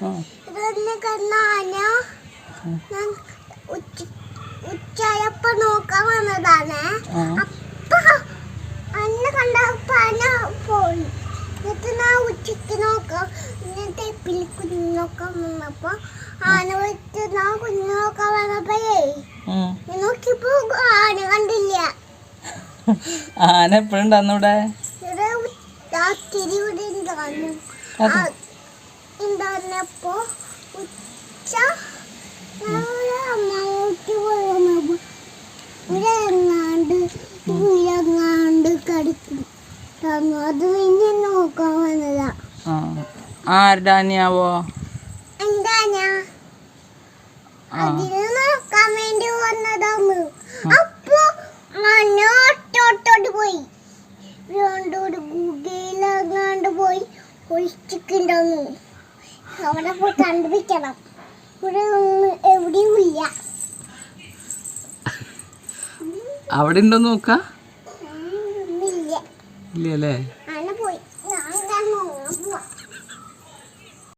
ഇതൊന്ന് കണ്ണാന ഞാൻ ഉച്ചയപ്പ നോക്കാൻ വന്നതാണ്. അപ്പൊ അന്ന് കണ്ടപ്പോ പോയി. എന്നിട്ട് ഞാൻ ഉച്ചക്ക് നോക്കാം. എന്നിട്ട് കുഞ്ഞു നോക്കാൻ വന്നപ്പോ ആന വെച്ച് ഞാൻ കുഞ്ഞു നോക്കാൻ വന്നപ്പോഴേ നോക്കിയപ്പോ ആന കണ്ടില്ല. ആന എപ്പോഴുണ്ടാന്നൂടെ? ഇവിടെ ഉണ്ടായിരുന്നപ്പോ ഉച്ച ഇവിടെങ്ങാണ്ട് കടിക്കും. അത് പിന്നെ നോക്കാൻ വന്നതാ. ആരുടെ ആനയാവോ? എന്താ ഞാൻ അതിന് നോക്കാൻ വേണ്ടി വന്നതാണ്. അപ്പൊ ഓട്ടോട്ട് പോയി രണ്ടോട് ഗുഗയിലങ്ങാണ്ട് പോയി ഒഴിച്ചിട്ടുണ്ടാവും. അവിടെ പോയി കണ്ടുപിടിക്കണം. ഇവിടെ എവിടെയും ഇല്ല. അവിടെ ഉണ്ടോ നോക്ക? ഇല്ല ഇല്ലല്ലേ?